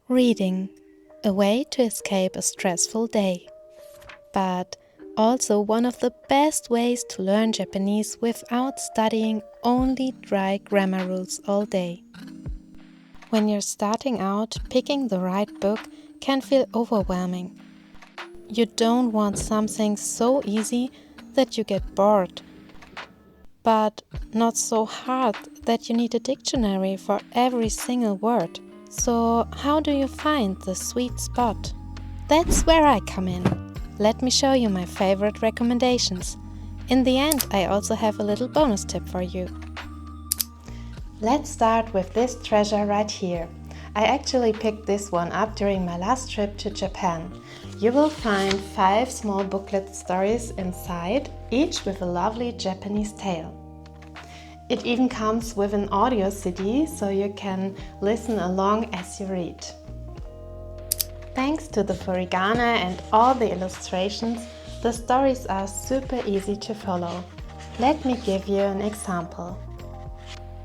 Reading, a way to escape a stressful day, but also one of the best ways to learn Japanese without studying only dry grammar rules all day. When you're starting out, picking the right book can feel overwhelming. You don't want something so easy that you get bored, but not so hard that you need a dictionary for every single word. So how do you find the sweet spot? That's where I come in. Let me show you my favorite recommendations. In the end, I also have a little bonus tip for you. Let's start with this treasure right here. I actually picked this one up during my last trip to Japan. You will find 5 small booklet stories inside, each with a lovely Japanese tale. It even comes with an audio CD, so you can listen along as you read. Thanks to the furigana and all the illustrations, the stories are super easy to follow. Let me give you an example.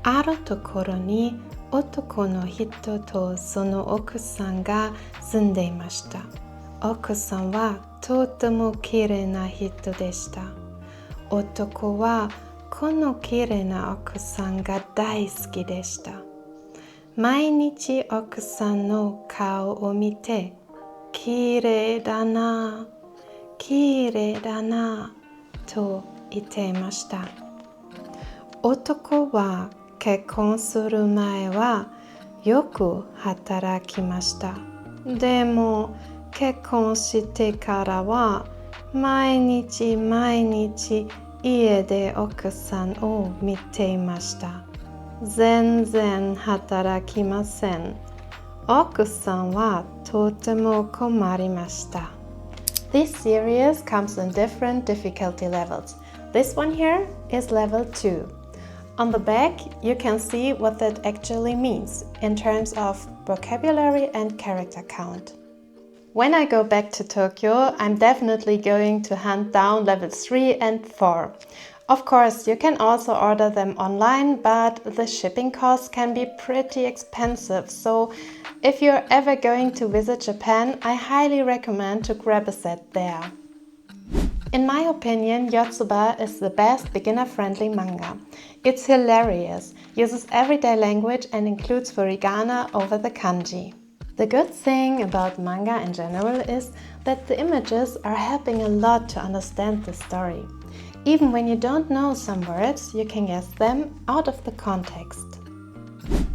あるところに男の人とその奥さんが住んでいました。奥さんはとても綺麗な人でした。男はこの綺麗な奥さんが大好きでした。毎日奥さんの顔を見て、綺麗だな、綺麗だな、と言っていました。男は結婚する前はよく働きました。でも結婚してからは毎日家で奥さんを見ていました。全然働きません。奥さんはとても困りました。This series comes in different difficulty levels. This one here is level 2. On the back, you can see what that actually means in terms of vocabulary and character count. When I go back to Tokyo, I'm definitely going to hunt down levels 3 and 4. Of course, you can also order them online, but the shipping costs can be pretty expensive, so if you're ever going to visit Japan, I highly recommend to grab a set there. In my opinion, Yotsuba is the best beginner-friendly manga. It's hilarious, uses everyday language and includes furigana over the kanji. The good thing about manga in general is that the images are helping a lot to understand the story. Even when you don't know some words, you can guess them out of the context.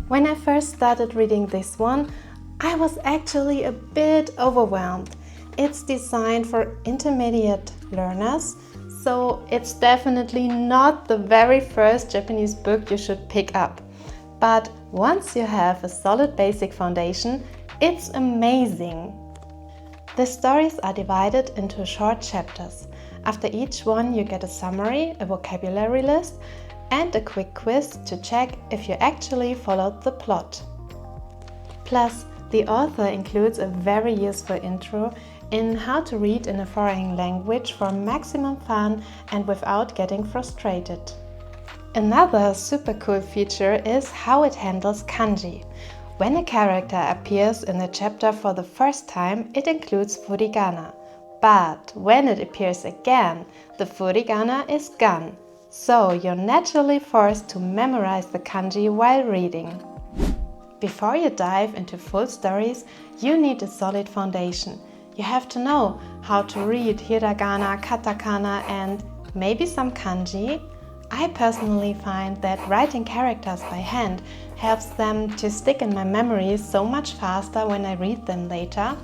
When I first started reading this one, I was actually a bit overwhelmed. It's designed for intermediate learners, so it's definitely not the very first Japanese book you should pick up. But once you have a solid basic foundation, it's amazing. The stories are divided into short chapters. After each one you get a summary, a vocabulary list, and a quick quiz to check if you actually followed the plot. Plus, the author includes a very useful intro in how to read in a foreign language for maximum fun and without getting frustrated. Another super cool feature is how it handles kanji. When a character appears in a chapter for the first time, it includes furigana. But when it appears again, the furigana is gone. So you're naturally forced to memorize the kanji while reading. Before you dive into full stories, you need a solid foundation. You have to know how to read Hiragana Katakana and maybe some kanji. I personally find that writing characters by hand helps them to stick in my memory so much faster when I read them later.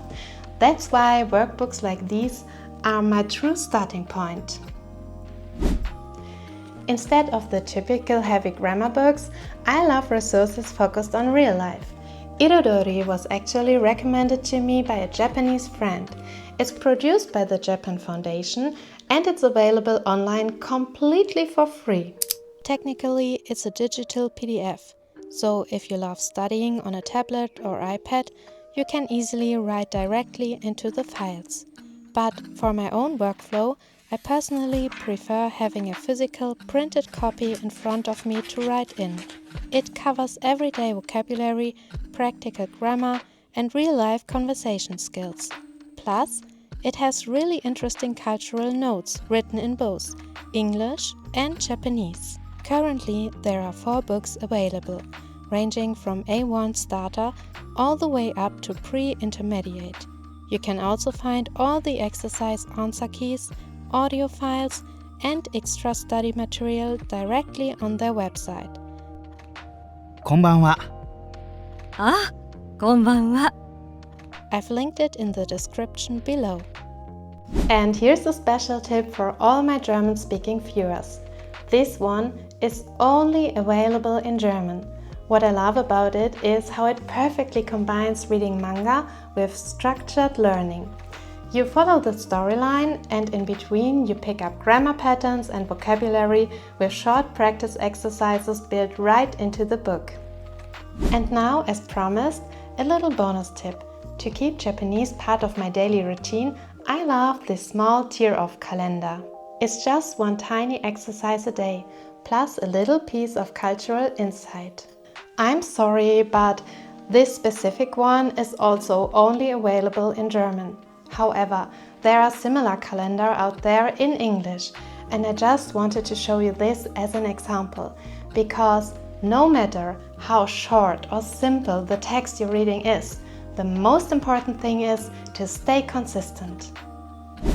That's why workbooks like these are my true starting point. Instead of the typical heavy grammar books, I love resources focused on real life. Irodori was actually recommended to me by a Japanese friend. It's produced by the Japan Foundation and it's available online completely for free. Technically, it's a digital PDF, so if you love studying on a tablet or iPad, you can easily write directly into the files. But for my own workflow, I personally prefer having a physical printed copy in front of me to write in. It covers everyday vocabulary, practical grammar, and real-life conversation skills. Plus, it has really interesting cultural notes written in both English and Japanese. Currently, there are 4 books available, ranging from A1 starter all the way up to pre-intermediate. You can also find all the exercise answer keys, audio files, and extra study material directly on their website. こんばんは。あ、こんばんは。 I've linked it in the description below. And here's a special tip for all my German-speaking viewers. This one is only available in German. What I love about it is how it perfectly combines reading manga with structured learning. You follow the storyline and in between you pick up grammar patterns and vocabulary with short practice exercises built right into the book. And now, as promised, a little bonus tip. To keep Japanese part of my daily routine, I love this small tear-off calendar. It's just one tiny exercise a day, plus a little piece of cultural insight. I'm sorry, but this specific one is also only available in German. However, there are similar calendar out there in English, and I just wanted to show you this as an example, because no matter how short or simple the text you're reading is, the most important thing is to stay consistent.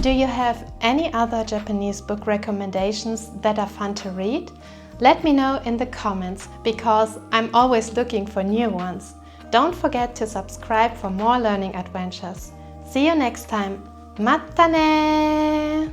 Do you have any other Japanese book recommendations that are fun to read? Let me know in the comments, because I'm always looking for new ones. Don't forget to subscribe for more learning adventures. See you next time. Mata ne!